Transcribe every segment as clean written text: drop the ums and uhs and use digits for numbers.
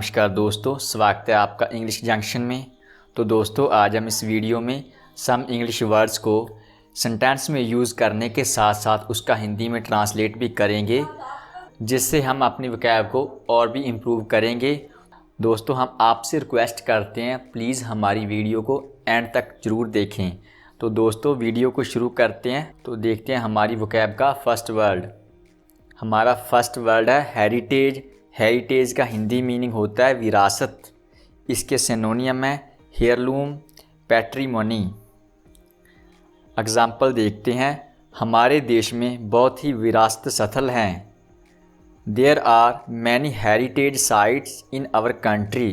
नमस्कार दोस्तों, स्वागत है आपका इंग्लिश जंक्शन में। तो दोस्तों, आज हम इस वीडियो में सम इंग्लिश वर्ड्स को सेंटेंस में यूज़ करने के साथ साथ उसका हिंदी में ट्रांसलेट भी करेंगे, जिससे हम अपनी वोकैब को और भी इम्प्रूव करेंगे। दोस्तों, हम आपसे रिक्वेस्ट करते हैं, प्लीज़ हमारी वीडियो को एंड तक ज़रूर देखें। तो दोस्तों, वीडियो को शुरू करते हैं। तो देखते हैं हमारी वोकैब का फर्स्ट वर्ड। हमारा फर्स्ट वर्ड है हेरिटेज। हेरिटेज का हिंदी मीनिंग होता है विरासत। इसके सिनोनियम है हेयरलूम, पैट्रीमोनी। एग्जाम्पल देखते हैं। हमारे देश में बहुत ही विरासत स्थल हैं। There are many heritage sites in our country.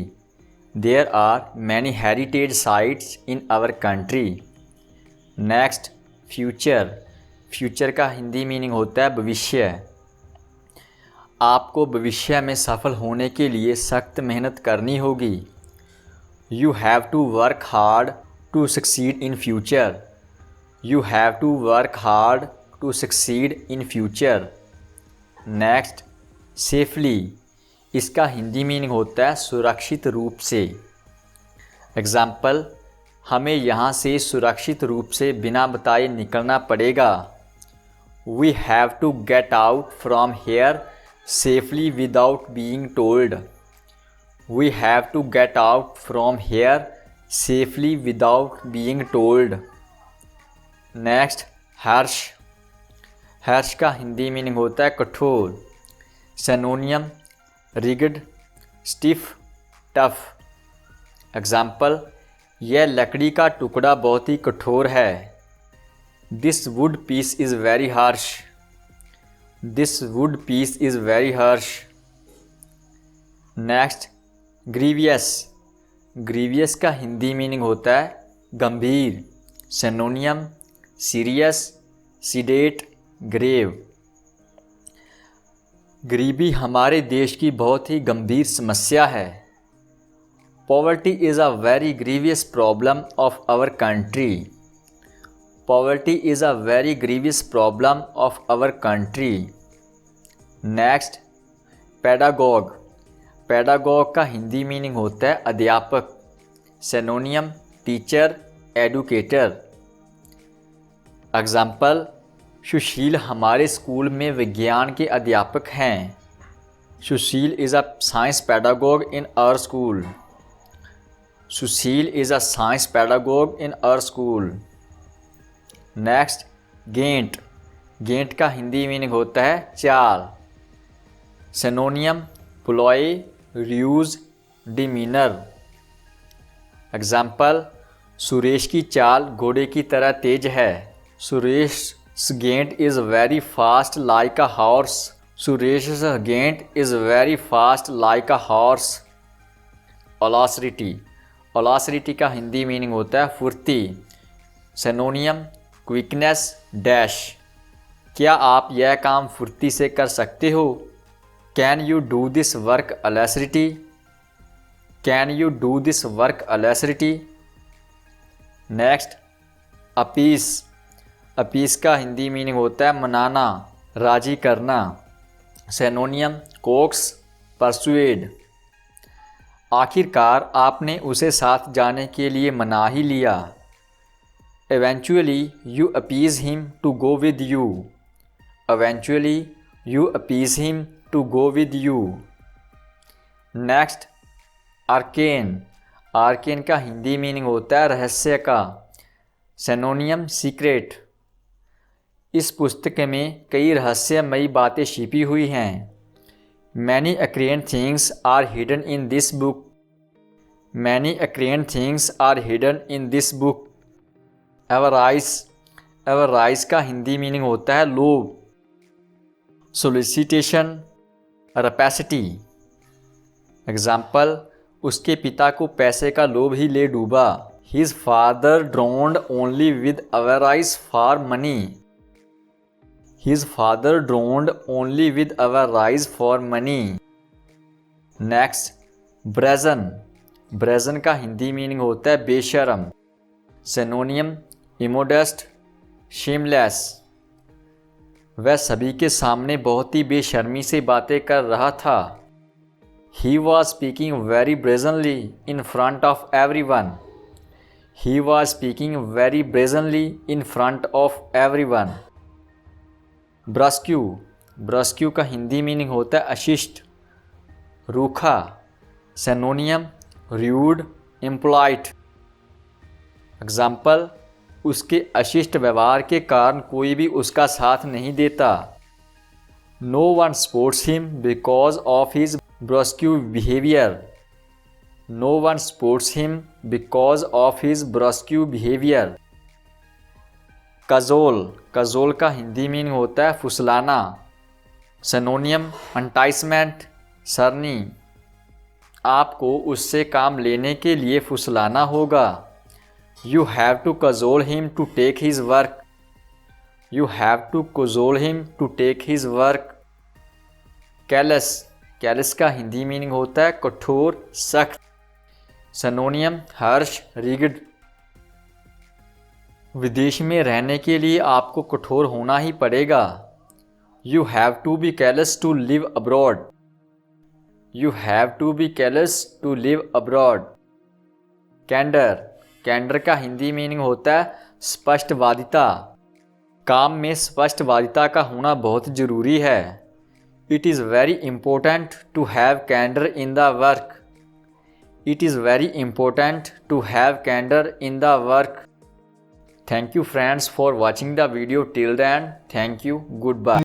There are many heritage sites in our country. Next, future. Future का हिंदी मीनिंग होता है भविष्य। आपको भविष्य में सफल होने के लिए सख्त मेहनत करनी होगी। You have to work hard to succeed in future. You have to work hard to succeed in future. Next, safely. इसका हिंदी मीनिंग होता है सुरक्षित रूप से। एग्जाम्पल, हमें यहाँ से सुरक्षित रूप से बिना बताए निकलना पड़ेगा। We have to get out from here safely without being told. We have to get out from here safely without being told. Next, harsh. harsh का हिंदी मीनिंग होता है कठोर। सिनोनियम रिगिड, स्टिफ, टफ। एग्जाम्पल, यह लकड़ी का टुकड़ा बहुत ही कठोर है। This wood piece is very harsh. This wood piece is very harsh. Next, grievous. grievous का हिंदी मीनिंग होता है गंभीर। Synonym serious, sedate, grave. गरीबी हमारे देश की बहुत ही गंभीर समस्या है। Poverty is a very grievous problem of our country. Poverty is a very grievous problem of our country. Next, pedagogue. pedagogue का हिंदी मीनिंग होता है अध्यापक। Synonym teacher, educator. Example, Sushil हमारे स्कूल में विज्ञान के अध्यापक हैं। Sushil is a science pedagogue in our school. Sushil is a science pedagogue in our school. Next, gait. Gait का हिंदी मीनिंग होता है चाल। Synonym ploy, ruse, demeanour. Example, Suresh की चाल घोड़े की तरह तेज है। Suresh gait is very fast like a horse. Suresh gait is very fast like a horse. ओलासिटी। Alacrity का हिंदी मीनिंग होता है फुर्ती। Synonym quickness, dash. क्या आप यह काम फुर्ती से कर सकते हो? Can you do this work alacrity. Can you do this work alacrity. Next, appease. Appease का हिंदी मीनिंग होता है मनाना, राजी करना। Synonym coax, persuade. आखिरकार आपने उसे साथ जाने के लिए मना ही लिया। Eventually you appease him to go with you. Eventually you appease him to go with you. Next, arcane. arcane का हिंदी मीनिंग होता है रहस्य का। सिनोनियम सीक्रेट। इस पुस्तक में कई रहस्यमयी बातें छिपी हुई हैं। Many arcane things are hidden in this book. Many arcane things are hidden in this book. एवराइज। एवराइज का हिंदी मीनिंग होता है लोभ। सोलिसिटेशन, रैपेसिटी। एग्जाम्पल, उसके पिता को पैसे का लोभ ही ले डूबा। His father drowned only with avarice for money. His father drowned only with avarice for money. Next, brazen. Brazen का हिंदी मीनिंग होता है बेशरम। Synonym immodest, shameless. वह सभी के सामने बहुत ही बेशर्मी से बातें कर रहा था। He was speaking very brazenly in front of everyone. He was speaking very brazenly in front of everyone. ब्रस्क्यू, ब्रस्क्यू का हिंदी मीनिंग होता है अशिष्ट, रूखा। सिनोनियम रूड, इम्पोलाइट। एग्जाम्पल, उसके अशिष्ट व्यवहार के कारण कोई भी उसका साथ नहीं देता। No one supports him because of his brusque behaviour. No one supports him because of his brusque behaviour. Cajole, cajole का हिंदी मीनिंग होता है फुसलाना। सिनोनियम एंटाइसमेंट, सरनी। आपको उससे काम लेने के लिए फुसलाना होगा। You have to cajole him to take his work. You have to cajole him to take his work. Callous, callous का हिंदी मीनिंग होता है कठोर, सख्त। सिनोनियम हर्ष, रिगिड। विदेश में रहने के लिए आपको कठोर होना ही पड़ेगा। You have to be callous to live abroad. You have to be callous to live abroad. कैंडर, कैंडर का हिंदी मीनिंग होता है स्पष्टवादिता। काम में स्पष्टवादिता का होना बहुत ज़रूरी है। It is very important to have candour in the work. It is very important to have candour in the work. Thank you friends for watching the video till the end. Thank you, good bye.